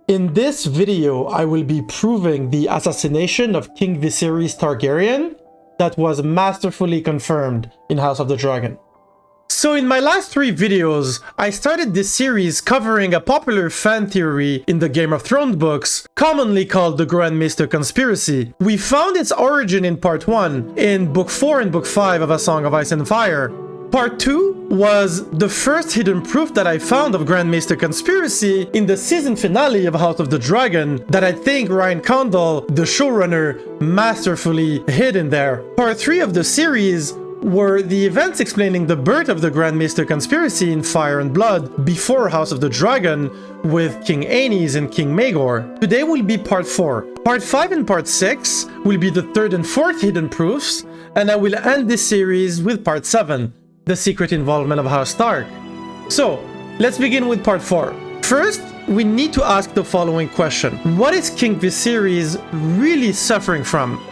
In this video, I will be proving the assassination of King Viserys Targaryen that was masterfully confirmed in House of the Dragon. So in my last 3 videos, I started this series covering a popular fan theory in the Game of Thrones books, commonly called the Grandmaster conspiracy. We found its origin in part 1, in book 4 and book 5 of A Song of Ice and Fire. Part 2 was the first hidden proof that I found of Grandmaster conspiracy in the season finale of House of the Dragon that I think Ryan Condal, the showrunner, masterfully hid in there. Part 3 of the series were the events explaining the birth of the Grandmaster conspiracy in Fire and Blood before House of the Dragon with King Aenys and King Maegor. Today will be part 4. Part 5 and part 6 will be the 3rd and 4th hidden proofs, and I will end this series with part 7. The secret involvement of House Stark. So, let's begin with part 4. First, we need to ask the following question. What is King Viserys really suffering from?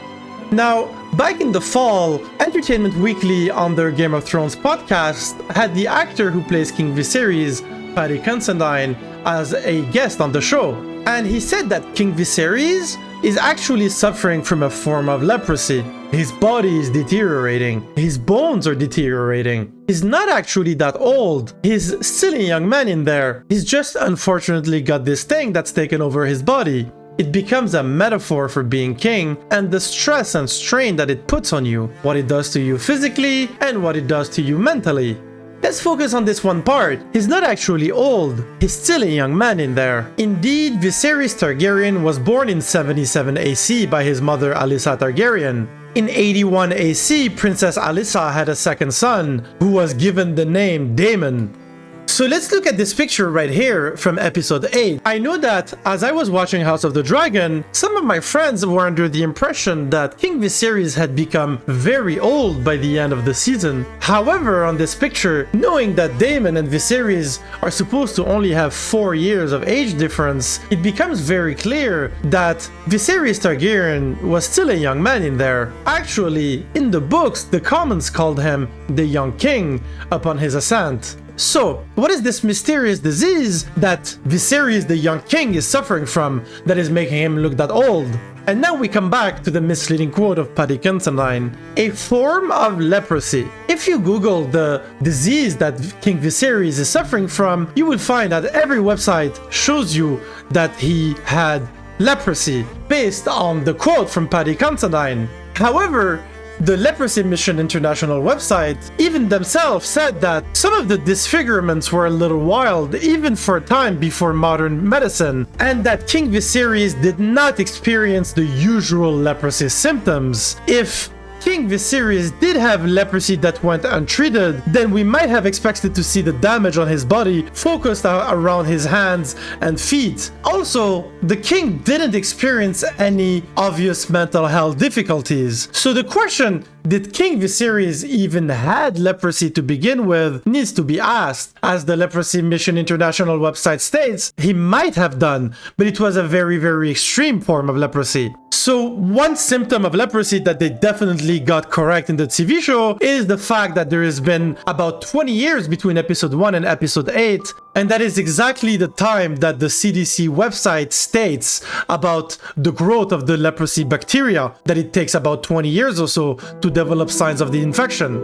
Now, back in the fall, Entertainment Weekly on their Game of Thrones podcast had the actor who plays King Viserys, Paddy Considine, as a guest on the show. And he said that King Viserys is actually suffering from a form of leprosy. His body is deteriorating. His bones are deteriorating. He's not actually that old. He's still a young man in there. He's just unfortunately got this thing that's taken over his body. It becomes a metaphor for being king and the stress and strain that it puts on you, what it does to you physically and what it does to you mentally. Let's focus on this one part. He's not actually old. He's still a young man in there. Indeed, Viserys Targaryen was born in 77 AC by his mother Alyssa Targaryen. In 81 AC, Princess Alyssa had a second son, who was given the name Daemon. So let's look at this picture right here from episode 8. I know that as I was watching House of the Dragon, some of my friends were under the impression that King Viserys had become very old by the end of the season. However, on this picture, knowing that Daemon and Viserys are supposed to only have 4 years of age difference, it becomes very clear that Viserys Targaryen was still a young man in there. Actually, in the books, the commons called him the Young King upon his ascent. So, what is this mysterious disease that Viserys the Young King is suffering from that is making him look that old? And now we come back to the misleading quote of Paddy Considine. A form of leprosy. If you Google the disease that King Viserys is suffering from, you will find that every website shows you that he had leprosy based on the quote from Paddy Considine. However, the Leprosy Mission International website even themselves said that some of the disfigurements were a little wild even for a time before modern medicine, and that King Viserys did not experience the usual leprosy symptoms. If King Viserys did have leprosy that went untreated, then we might have expected to see the damage on his body focused around his hands and feet. Also, the king didn't experience any obvious mental health difficulties. So the question, did King Viserys even had leprosy to begin with, needs to be asked. As the Leprosy Mission International website states, he might have done, but it was a very, very extreme form of leprosy. So one symptom of leprosy that they definitely got correct in the TV show is the fact that there has been about 20 years between episode 1 and episode 8, and that is exactly the time that the CDC website states about the growth of the leprosy bacteria, that it takes about 20 years or so to develop signs of the infection.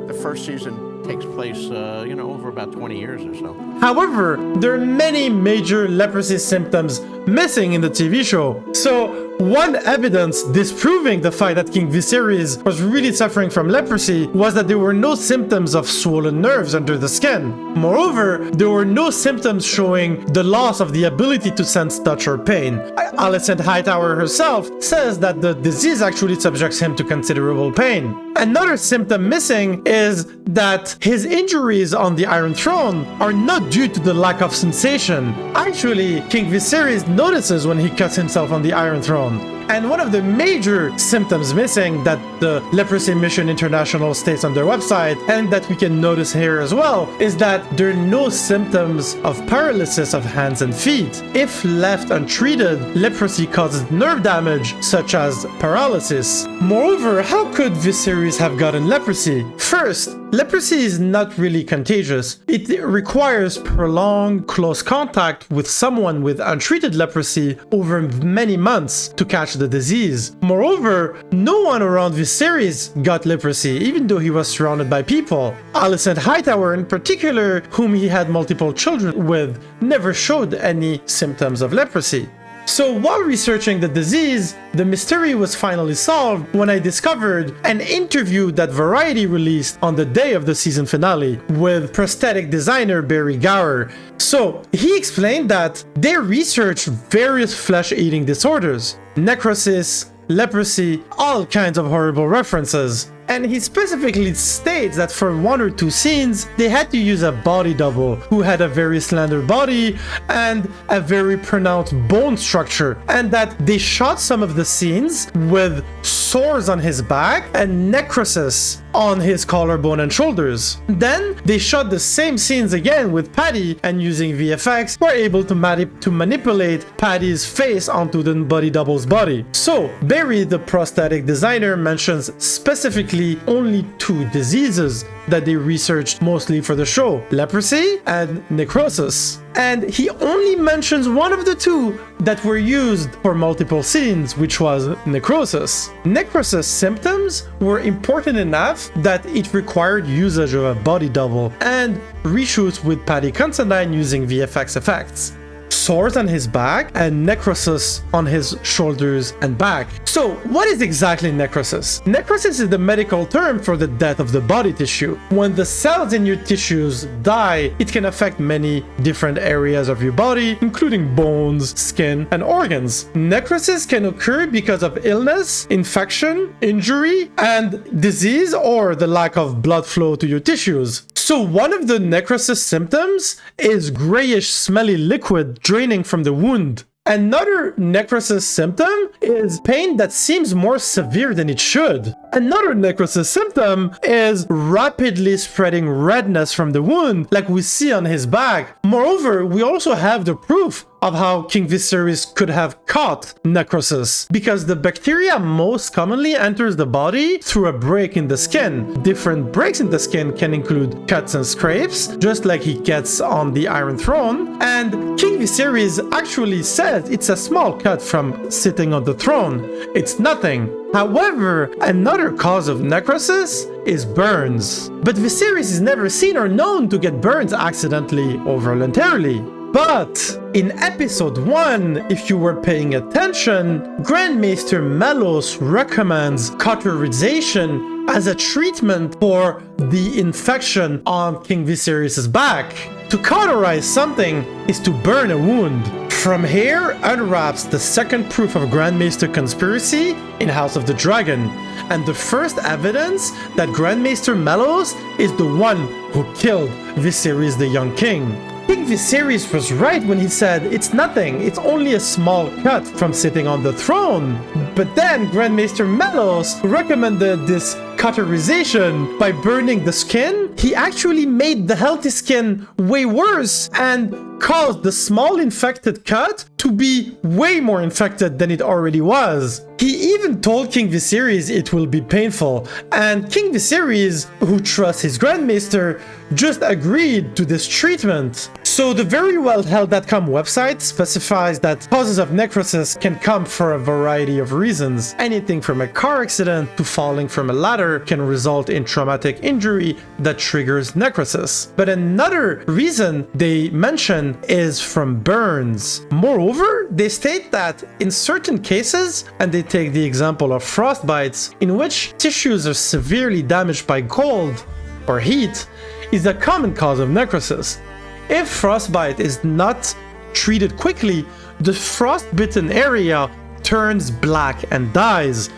The first season takes place, over about 20 years or so. However, there are many major leprosy symptoms missing in the TV show. So, one evidence disproving the fact that King Viserys was really suffering from leprosy was that there were no symptoms of swollen nerves under the skin. Moreover, there were no symptoms showing the loss of the ability to sense touch or pain. Alicent Hightower herself says that the disease actually subjects him to considerable pain. Another symptom missing is that his injuries on the Iron Throne are not due to the lack of sensation. Actually, King Viserys notices when he cuts himself on the Iron Throne. And one of the major symptoms missing that the Leprosy Mission International states on their website, and that we can notice here as well, is that there are no symptoms of paralysis of hands and feet. If left untreated, leprosy causes nerve damage, such as paralysis. Moreover, how could Viserys have gotten leprosy? First, leprosy is not really contagious. It requires prolonged close contact with someone with untreated leprosy over many months to catch the disease. Moreover, no one around Viserys got leprosy, even though he was surrounded by people. Alicent Hightower in particular, whom he had multiple children with, never showed any symptoms of leprosy. So while researching the disease, the mystery was finally solved when I discovered an interview that Variety released on the day of the season finale with prosthetic designer Barry Gower. So he explained that they researched various flesh-eating disorders, necrosis, leprosy, all kinds of horrible references. And he specifically states that for 1 or 2 scenes, they had to use a body double who had a very slender body and a very pronounced bone structure, and that they shot some of the scenes with sores on his back and necrosis on his collarbone and shoulders. Then they shot the same scenes again with Paddy, and using VFX were able to manipulate Paddy's face onto the body double's body. So Barry, the prosthetic designer, mentions specifically only 2 diseases that they researched mostly for the show: leprosy and necrosis. And he only mentions one of the 2 that were used for multiple scenes, which was necrosis. Necrosis symptoms were important enough that it required usage of a body double and reshoots with Paddy Considine using VFX effects. Sores on his back and necrosis on his shoulders and back. So what is exactly necrosis? Necrosis is the medical term for the death of the body tissue. When the cells in your tissues die, it can affect many different areas of your body, including bones, skin, and organs. Necrosis can occur because of illness, infection, injury, and disease, or the lack of blood flow to your tissues. So one of the necrosis symptoms is grayish smelly liquid draining from the wound. Another necrosis symptom is pain that seems more severe than it should. Another necrosis symptom is rapidly spreading redness from the wound, like we see on his back. Moreover, we also have the proof of how King Viserys could have caught necrosis, because the bacteria most commonly enters the body through a break in the skin. Different breaks in the skin can include cuts and scrapes, just like he gets on the Iron Throne, and King Viserys actually says it's a small cut from sitting on the throne. It's nothing. However, another cause of necrosis is burns. But Viserys is never seen or known to get burns accidentally or voluntarily. But in episode 1, if you were paying attention, Grandmaster Melos recommends cauterization as a treatment for the infection on King Viserys' back. To cauterize something is to burn a wound. From here unwraps the second proof of Grandmaster conspiracy in House of the Dragon, and the first evidence that Grandmaster Melos is the one who killed Viserys the Young King. King Viserys was right when he said it's nothing, it's only a small cut from sitting on the throne. But then Grandmaster Melos recommended this cauterization by burning the skin. He actually made the healthy skin way worse and caused the small infected cut to be way more infected than it already was. He even told King Viserys it will be painful, and King Viserys, who trusts his Grandmaster, just agreed to this treatment. So the verywell.com website specifies that causes of necrosis can come for a variety of reasons. Anything from a car accident to falling from a ladder can result in traumatic injury that triggers necrosis. But another reason they mention is from burns. Moreover, they state that in certain cases, and they take the example of frostbites, in which tissues are severely damaged by cold or heat, is a common cause of necrosis. If frostbite is not treated quickly, the frostbitten area turns black and dies,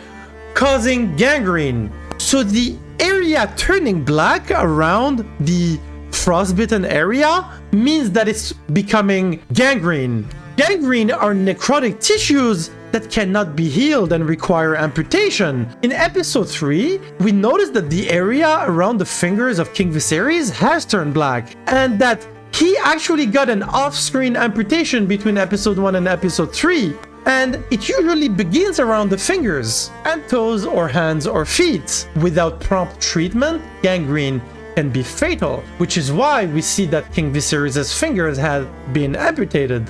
causing gangrene. So the area turning black around the frostbitten area means that it's becoming gangrene. Gangrene are necrotic tissues that cannot be healed and require amputation. In episode 3, we noticed that the area around the fingers of King Viserys has turned black, and that he actually got an off-screen amputation between episode 1 and episode 3. And it usually begins around the fingers and toes or hands or feet. Without prompt treatment, gangrene can be fatal, which is why we see that King Viserys' fingers had been amputated.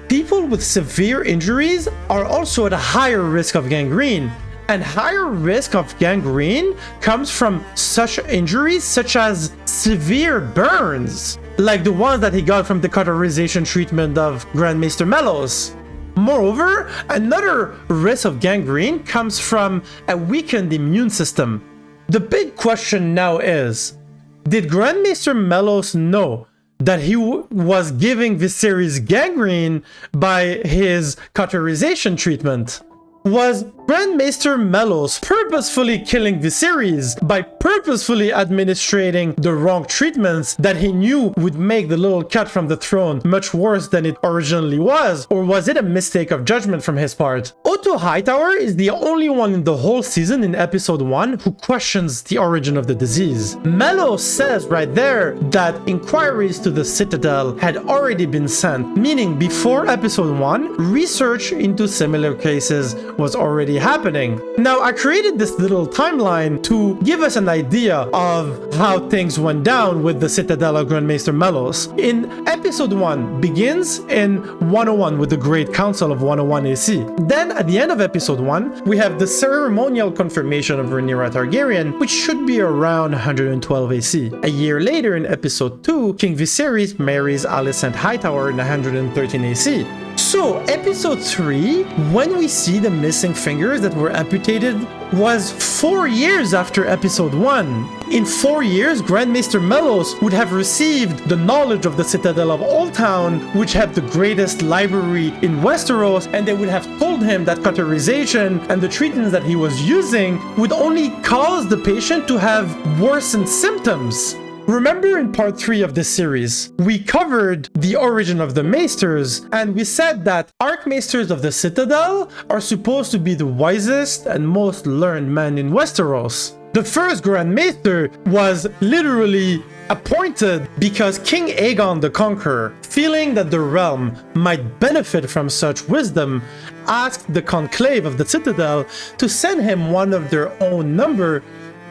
People with severe injuries are also at a higher risk of gangrene, and higher risk of gangrene comes from such injuries such as severe burns, like the ones that he got from the cauterization treatment of Grandmaster Melos. Moreover, another risk of gangrene comes from a weakened immune system. The big question now is, did Grandmaster Melos know that he was giving Viserys gangrene by his cauterization treatment? Was Grandmaster Melos purposefully killing Viserys by purposefully administrating the wrong treatments that he knew would make the little cut from the throne much worse than it originally was? Or was it a mistake of judgment from his part? Otto Hightower is the only one in the whole season in episode 1 who questions the origin of the disease. Melos says right there that inquiries to the Citadel had already been sent, meaning before episode 1, research into similar cases was already happening. Now, I created this little timeline to give us an idea of how things went down with the Citadel of Grandmaster Melos. In episode 1 begins in 101 with the Great Council of 101 AC. Then at the end of episode 1, we have the ceremonial confirmation of Rhaenyra Targaryen, which should be around 112 AC. A year later in episode 2, King Viserys marries Alicent Hightower in 113 AC. So, episode 3, when we see the missing fingers that were amputated, was 4 years after episode 1. In 4 years, Grandmaster Melos would have received the knowledge of the Citadel of Old Town, which had the greatest library in Westeros, and they would have told him that cauterization and the treatments that he was using would only cause the patient to have worsened symptoms. Remember in part 3 of this series, we covered the origin of the Maesters, and we said that Archmaesters of the Citadel are supposed to be the wisest and most learned men in Westeros. The first Grand Maester was literally appointed because King Aegon the Conqueror, feeling that the realm might benefit from such wisdom, asked the conclave of the Citadel to send him one of their own number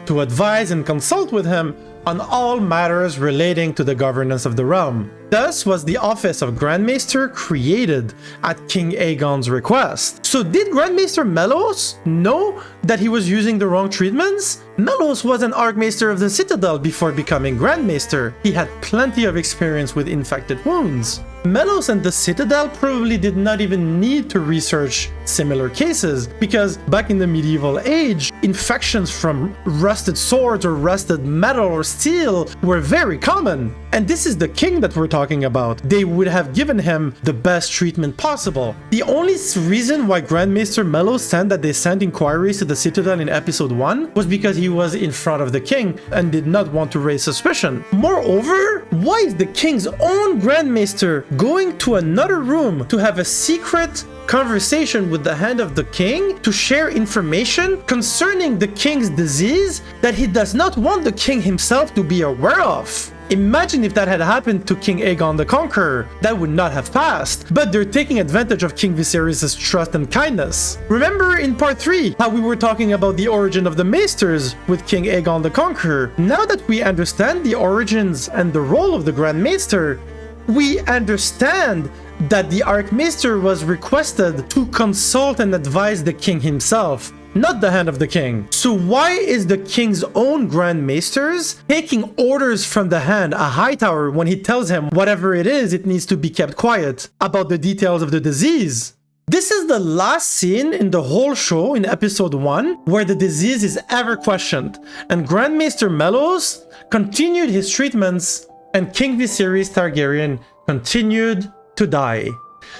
to advise and consult with him on all matters relating to the governance of the realm. Thus was the office of Grandmaster created at King Aegon's request. So did Grandmaster Melos know that he was using the wrong treatments? Melos was an Archmaester of the Citadel before becoming Grandmaster. He had plenty of experience with infected wounds. Melos and the Citadel probably did not even need to research similar cases, because back in the medieval age, infections from rusted swords or rusted metal or steel were very common. And this is the king that we're talking about. They would have given him the best treatment possible. The only reason why Grandmaster Melos said that they sent inquiries to the Citadel in episode 1 was because he was in front of the king and did not want to raise suspicion. Moreover, why is the king's own Grandmaster going to another room to have a secret conversation with the hand of the king to share information concerning the king's disease that he does not want the king himself to be aware of? Imagine if that had happened to King Aegon the Conqueror. That would not have passed. But they're taking advantage of King Viserys' trust and kindness. Remember in part 3 how we were talking about the origin of the Maesters with King Aegon the Conqueror? Now that we understand the origins and the role of the Grand Maester, we understand that the Archmaester was requested to consult and advise the king himself, not the hand of the king. So why is the king's own Grand Maesters taking orders from the hand, a Hightower, when he tells him whatever it is, it needs to be kept quiet about the details of the disease? This is the last scene in the whole show in episode 1 where the disease is ever questioned, and Grandmaster Melos continued his treatments and King Viserys Targaryen continued to die.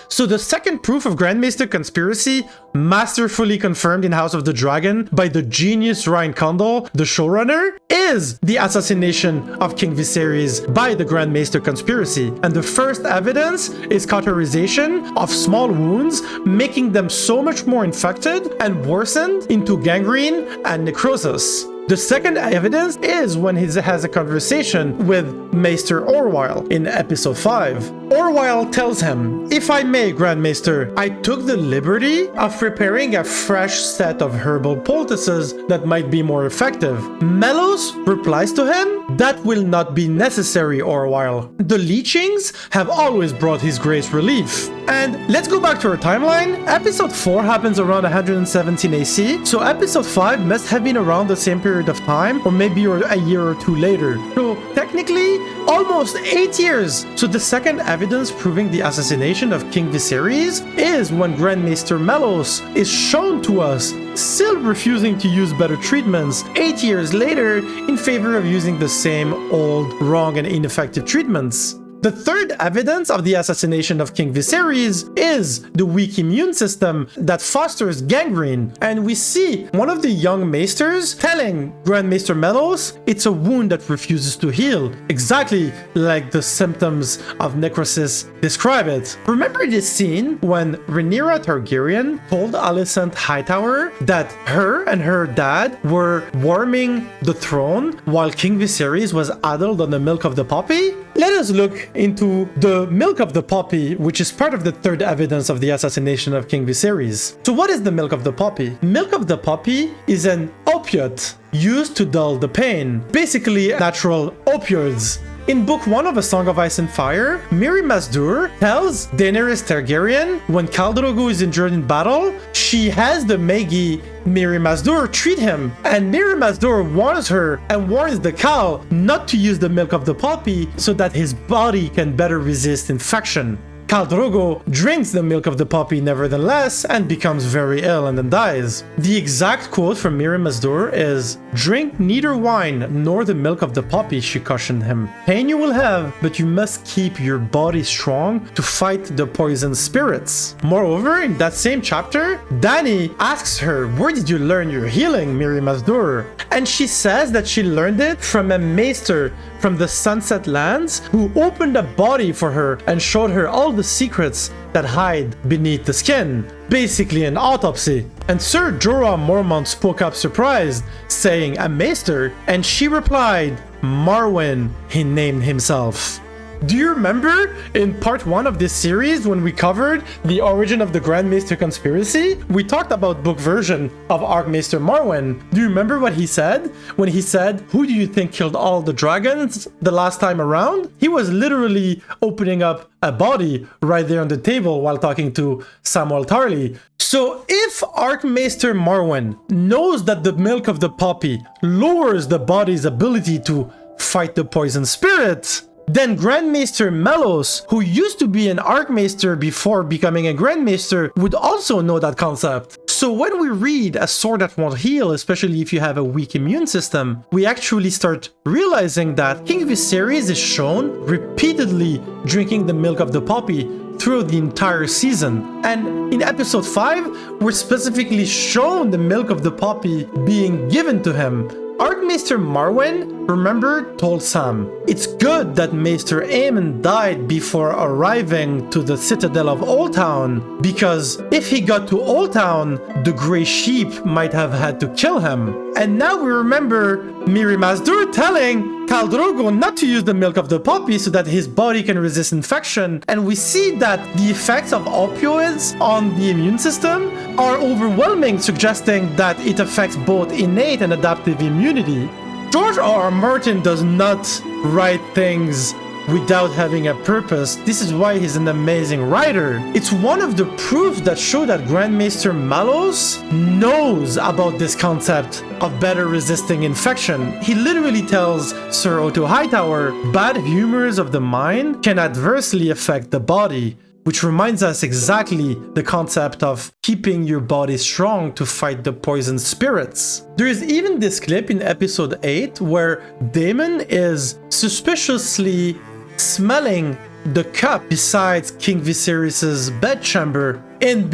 So the second proof of Grandmaster conspiracy, masterfully confirmed in House of the Dragon by the genius Ryan Condal, the showrunner, is the assassination of King Viserys by the Grandmaster conspiracy. And the first evidence is cauterization of small wounds, making them so much more infected and worsened into gangrene and necrosis. The second evidence is when he has a conversation with Maester Orwyle in episode 5. Orwyle tells him, "If I may, Grandmaster, I took the liberty of preparing a fresh set of herbal poultices that might be more effective." Melos replies to him, "That will not be necessary, Orwyle. The leechings have always brought His Grace relief." And let's go back to our timeline. Episode 4 happens around 117 AC, so episode 5 must have been around the same period of time, or maybe a year or two later. So technically, almost 8 years. So the second evidence proving the assassination of King Viserys is when Grandmaster Melos is shown to us still refusing to use better treatments 8 years later in favor of using the same old, wrong, and ineffective treatments. The third evidence of the assassination of King Viserys is the weak immune system that fosters gangrene. And we see one of the young maesters telling Grandmaster Melos it's a wound that refuses to heal, exactly like the symptoms of necrosis describe it. Remember this scene when Rhaenyra Targaryen told Alicent Hightower that her and her dad were warming the throne while King Viserys was addled on the milk of the poppy? Let us look into the milk of the poppy, which is part of the third evidence of the assassination of King Viserys. So what is the milk of the poppy? Milk of the poppy is an opiate used to dull the pain, basically natural opioids. In Book 1 of A Song of Ice and Fire, Mirri Maz Duur tells Daenerys Targaryen when Khal Drogo is injured in battle, she has the Magi Mirri Maz Duur treat him, and Mirri Maz Duur warns her and warns the Khal not to use the milk of the poppy so that his body can better resist infection. Khal Drogo drinks the milk of the poppy nevertheless and becomes very ill and then dies. The exact quote from Mirri Maz Duur is, "Drink neither wine nor the milk of the poppy," she cautioned him. "Pain you will have, but you must keep your body strong to fight the poison spirits." Moreover, in that same chapter, Dany asks her, "Where did you learn your healing, Mirri Maz Duur?" And she says that she learned it from a maester from the Sunset Lands who opened a body for her and showed her all the secrets that hide beneath the skin. Basically an autopsy. And Sir Jorah Mormont spoke up surprised, saying a maester, and she replied, "Marwyn, he named himself." Do you remember in part 1 of this series when we covered the origin of the Grandmaster conspiracy? We talked about book version of Archmaester Marwyn. Do you remember what he said? When he said, "Who do you think killed all the dragons the last time around?" He was literally opening up a body right there on the table while talking to Samwell Tarly. So if Archmaester Marwyn knows that the milk of the poppy lowers the body's ability to fight the poison spirit, then Grandmaster Melos, who used to be an Archmaester before becoming a Grandmaster, would also know that concept. So when we read A Sword That Won't Heal, especially if you have a weak immune system, we actually start realizing that King Viserys is shown repeatedly drinking the milk of the poppy through the entire season. And in episode 5, we're specifically shown the milk of the poppy being given to him. Archmaester Marwyn, remember, told Sam, "It's good that Maester Aemon died before arriving to the citadel of Old Town, because if he got to Old Town, the Grey Sheep might have had to kill him." And now we remember Mirri Maz Duur telling Khal Drogo not to use the milk of the poppy so that his body can resist infection, and we see that the effects of opioids on the immune system are overwhelming, suggesting that it affects both innate and adaptive immunity. George R.R. Martin does not write things without having a purpose. This is why he's an amazing writer. It's one of the proofs that show that Grandmaster Melos knows about this concept of better resisting infection. He literally tells Sir Otto Hightower, "Bad humors of the mind can adversely affect the body," which reminds us exactly the concept of keeping your body strong to fight the poison spirits. There is even this clip in episode 8 where Daemon is suspiciously smelling the cup besides King Viserys' bedchamber. In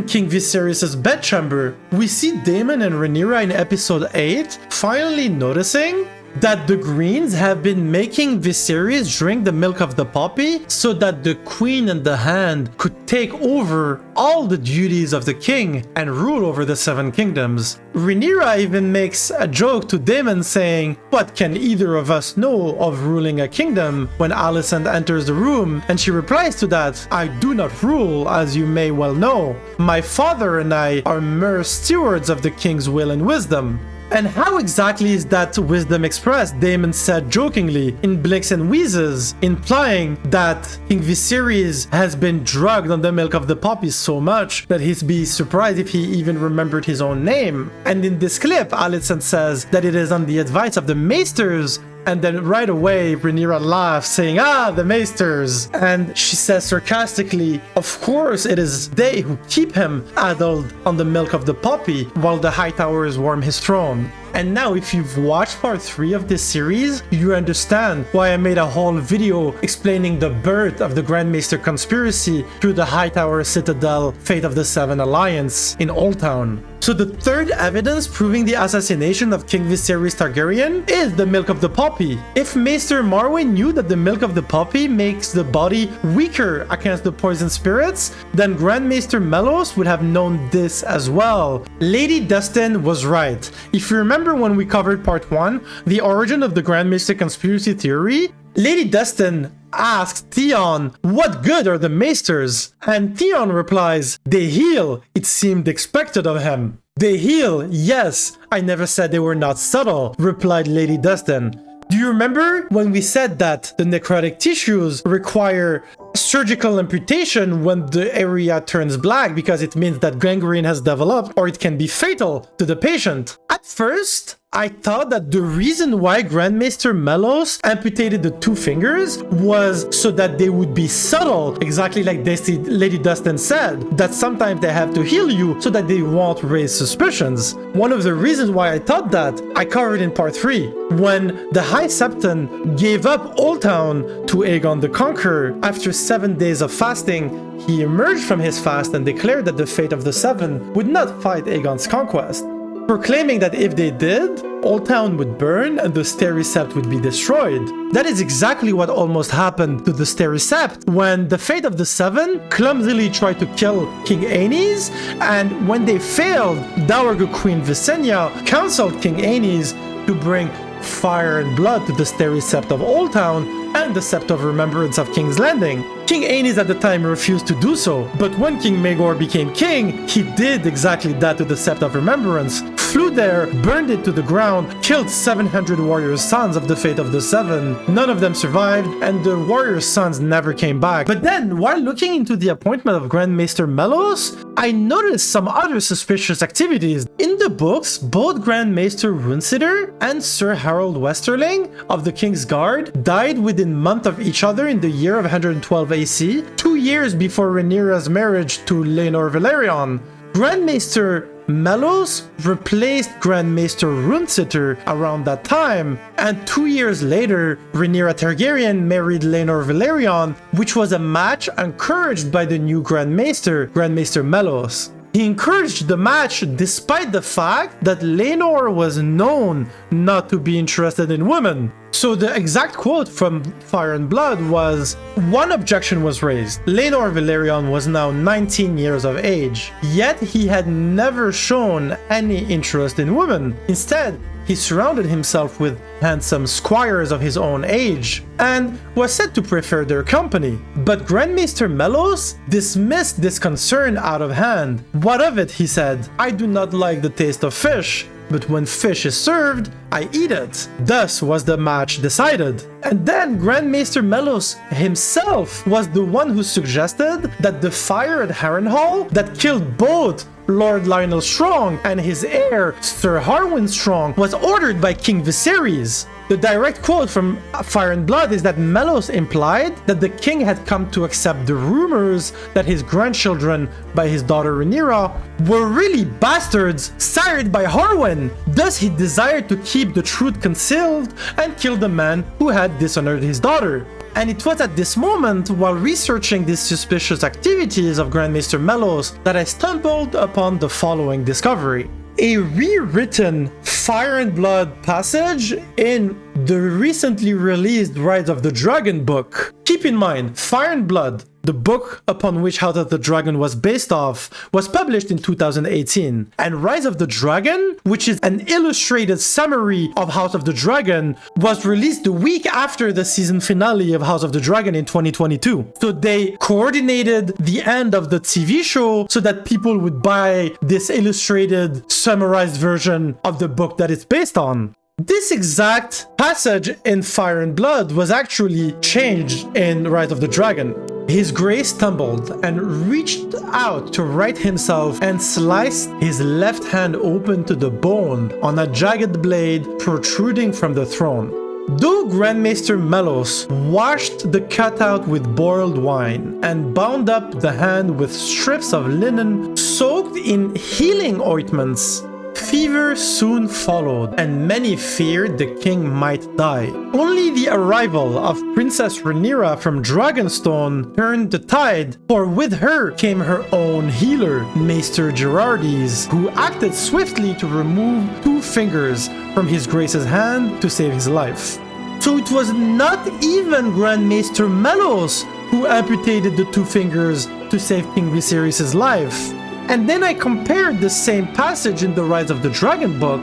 King Viserys' bedchamber, we see Daemon and Rhaenyra in episode 8 finally noticing that the Greens have been making Viserys drink the milk of the poppy so that the Queen and the Hand could take over all the duties of the king and rule over the Seven Kingdoms. Rhaenyra even makes a joke to Daemon saying, "What can either of us know of ruling a kingdom?" when Alicent enters the room, and she replies to that, "I do not rule, as you may well know. My father and I are mere stewards of the king's will and wisdom." And how exactly is that wisdom expressed? Daemon said jokingly in blinks and wheezes, implying that King Viserys has been drugged on the milk of the poppy so much that he'd be surprised if he even remembered his own name. And in this clip, Alicent says that it is on the advice of the Maesters. And then right away, Rhaenyra laughs, saying, "Ah, the Maesters." And she says sarcastically, "Of course it is they who keep him addled on the milk of the poppy while the Hightowers warm his throne." And now if you've watched part 3 of this series, you understand why I made a whole video explaining the birth of the Grandmaster conspiracy through the Hightower Citadel Fate of the Seven Alliance in Old Town. So the third evidence proving the assassination of King Viserys Targaryen is the milk of the poppy. If Maester Marwyn knew that the milk of the poppy makes the body weaker against the poison spirits, then Grandmaster Melos would have known this as well. Lady Dustin was right. If you remember when we covered part 1, the origin of the Grandmaster conspiracy theory, Lady Dustin asks Theon, "What good are the Maesters?" And Theon replies, "They heal. It seemed expected of him." "They heal, yes. I never said they were not subtle," replied Lady Dustin. Do you remember when we said that the necrotic tissues require surgical amputation when the area turns black because it means that gangrene has developed or it can be fatal to the patient? At first, I thought that the reason why Grandmaster Melos amputated the 2 fingers was so that they would be subtle, exactly like Lady Dustin said, that sometimes they have to heal you so that they won't raise suspicions. One of the reasons why I thought that, I covered in part 3, when the High Septon gave up Old Town to Aegon the Conqueror. After 7 days of fasting, he emerged from his fast and declared that the Fate of the Seven would not fight Aegon's conquest, proclaiming that if they did, Old Town would burn and the Steri-Sept would be destroyed. That is exactly what almost happened to the Steri-Sept when the Fate of the Seven clumsily tried to kill King Aenys, and when they failed, Dowager Queen Visenya counseled King Aenys to bring fire and blood to the Steri-Sept of Old Town and the Sept of Remembrance of King's Landing. King Aenys at the time refused to do so, but when King Maegor became king, he did exactly that to the Sept of Remembrance, flew there, burned it to the ground, killed 700 warriors' sons of the Fate of the Seven. None of them survived, and the warriors' sons never came back. But then, while looking into the appointment of Grandmaster Melos, I noticed some other suspicious activities. In the books, both Grandmaster Runesitter and Sir Harold Westerling of the King's Guard died within months of each other in the year of 112 AC, 2 years before Rhaenyra's marriage to Laenor Velaryon. Grandmaster Melos replaced Grandmaster Runesitter around that time, and 2 years later, Rhaenyra Targaryen married Laenor Velaryon, which was a match encouraged by the new Grandmaster, Grandmaster Melos. He encouraged the match despite the fact that Laenor was known not to be interested in women. So the exact quote from Fire and Blood was, "One objection was raised. Laenor Velaryon was now 19 years of age, yet he had never shown any interest in women. Instead, he surrounded himself with handsome squires of his own age and was said to prefer their company. But Grandmaster Melos dismissed this concern out of hand. What of it, he said. I do not like the taste of fish, but when fish is served, I eat it. Thus was the match decided." And then Grandmaster Melos himself was the one who suggested that the fire at Harrenhal that killed both Lord Lionel Strong and his heir, Sir Harwin Strong, was ordered by King Viserys. The direct quote from Fire and Blood is that Melos implied that the king had come to accept the rumors that his grandchildren by his daughter Rhaenyra were really bastards sired by Harwin. Thus he desired to keep the truth concealed and kill the man who had dishonored his daughter. And it was at this moment, while researching these suspicious activities of Grandmaster Melos, that I stumbled upon the following discovery. A rewritten Fire and Blood passage in the recently released Rise of the Dragon book. Keep in mind, Fire and Blood, the book upon which House of the Dragon was based off, was published in 2018. And Rise of the Dragon, which is an illustrated summary of House of the Dragon, was released the week after the season finale of House of the Dragon in 2022. So they coordinated the end of the TV show so that people would buy this illustrated, summarized version of the book that it's based on. This exact passage in Fire and Blood was actually changed in Rise of the Dragon. His Grace stumbled and reached out to right himself and sliced his left hand open to the bone on a jagged blade protruding from the throne. Though Grandmaster Melos washed the cutout with boiled wine and bound up the hand with strips of linen soaked in healing ointments, fever soon followed, and many feared the king might die. Only the arrival of Princess Rhaenyra from Dragonstone turned the tide, for with her came her own healer, Maester Gerardes, who acted swiftly to remove 2 fingers from his Grace's hand to save his life. So it was not even Grandmaster Melos who amputated the 2 fingers to save King Viserys' life. And then I compared the same passage in the Rise of the Dragon book,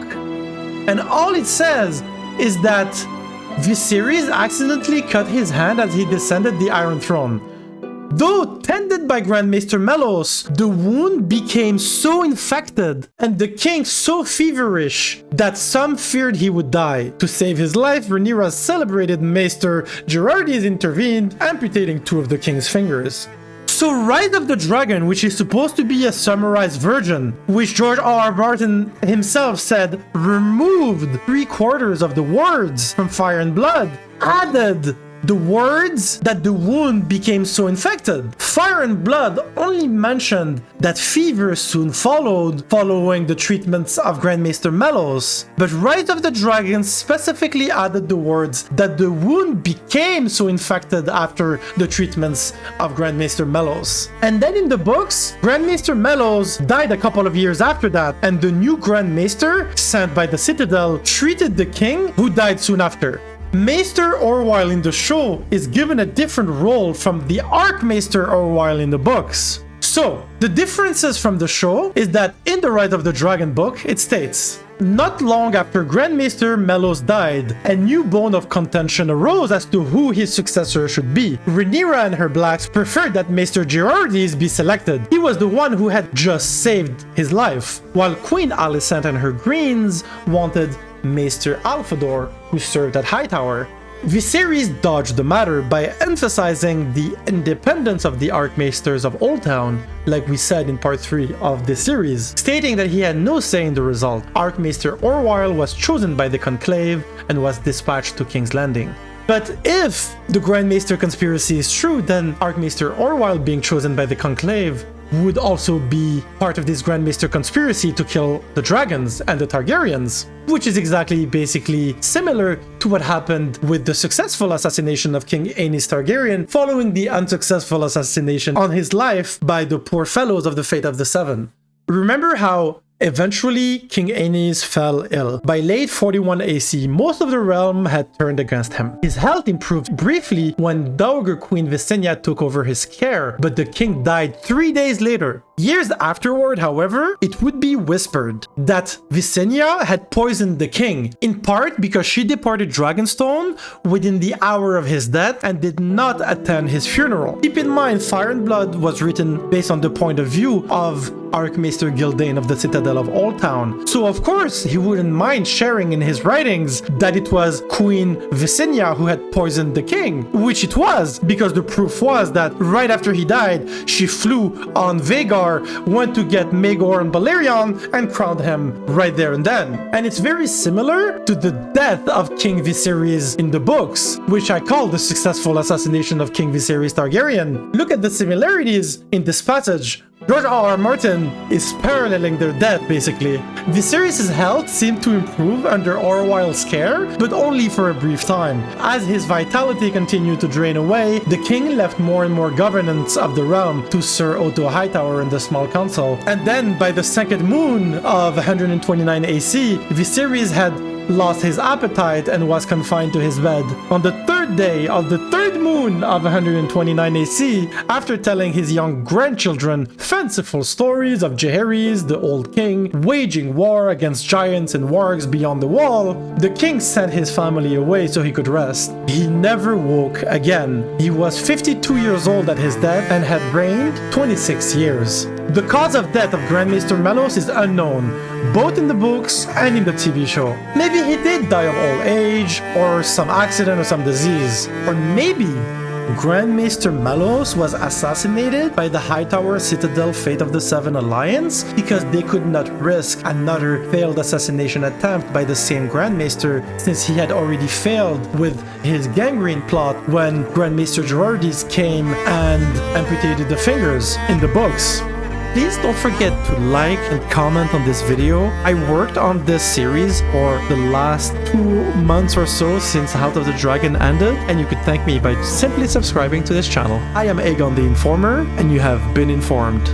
and all it says is that Viserys accidentally cut his hand as he descended the Iron Throne. Though tended by Grandmaster Melos, the wound became so infected and the king so feverish that some feared he would die. To save his life, Rhaenyra's celebrated Maester Gerardes intervened, amputating 2 of the king's fingers. So Rise of the Dragon, which is supposed to be a summarized version, which George R.R. Martin himself said removed 3/4 of the words from Fire and Blood, added the words that the wound became so infected. Fire and Blood only mentioned that fever soon followed following the treatments of Grandmaster Melos, but Rise of the Dragon specifically added the words that the wound became so infected after the treatments of Grandmaster Melos. And then in the books, Grandmaster Melos died a couple of years after that, and the new Grandmaster, sent by the Citadel, treated the king, who died soon after. Maester Orwyle in the show is given a different role from the Archmaester Orwyle in the books. So, the differences from the show is that in the Rise of the Dragon book, it states, not long after Grandmaster Melos died, a new bone of contention arose as to who his successor should be. Rhaenyra and her blacks preferred that Maester Gerardes be selected. He was the one who had just saved his life, while Queen Alicent and her greens wanted Maester Alfador, who served at Hightower. Viserys dodged the matter by emphasizing the independence of the Archmaesters of Old Town, like we said in part 3 of this series, stating that he had no say in the result. Archmaester Orwyle was chosen by the Conclave and was dispatched to King's Landing. But if the Grandmaster conspiracy is true, then Archmaester Orwyle being chosen by the Conclave would also be part of this Grandmaster conspiracy to kill the dragons and the Targaryens, which is exactly basically similar to what happened with the successful assassination of King Aenys Targaryen following the unsuccessful assassination on his life by the poor fellows of the Fate of the Seven. Remember how eventually King Aenys fell ill. By late 41 AC, most of the realm had turned against him. His health improved briefly when Dowager Queen Visenya took over his care, but the king died 3 days later. Years afterward, however, it would be whispered that Visenya had poisoned the king, in part because she departed Dragonstone within the hour of his death and did not attend his funeral. Keep in mind, Fire and Blood was written based on the point of view of Archmaester Gildane of the Citadel of Old Town, so of course he wouldn't mind sharing in his writings that it was Queen Visenya who had poisoned the king, which it was, because the proof was that right after he died, she flew on Vhagar, went to get Maegor and Balerion, and crowned him right there and then. And it's very similar to the death of King Viserys in the books, which I call the successful assassination of King Viserys Targaryen. Look at the similarities in this passage George R.R. Martin is paralleling their death, basically. Viserys' health seemed to improve under Orwell's care, but only for a brief time. As his vitality continued to drain away, the king left more and more governance of the realm to Sir Otto Hightower and the Small Council. And then, by the second moon of 129 AC, Viserys had lost his appetite and was confined to his bed. On the third day of the third moon of 129 AC, after telling his young grandchildren fanciful stories of Jaehaerys, the old king, waging war against giants and wargs beyond the wall, the king sent his family away so he could rest. He never woke again. He was 52 years old at his death and had reigned 26 years. The cause of death of Grandmaster Melos is unknown, both in the books and in the TV show. Maybe he did die of old age, or some accident or some disease. Or maybe Grandmaster Melos was assassinated by the Hightower Citadel Fate of the Seven Alliance because they could not risk another failed assassination attempt by the same Grandmaster, since he had already failed with his gangrene plot when Grandmaster Gerardis came and amputated the fingers in the books. Please don't forget to like and comment on this video. I worked on this series for the last 2 months or so since House of the Dragon ended, and you could thank me by simply subscribing to this channel. I am Aegon the Informer, and you have been informed.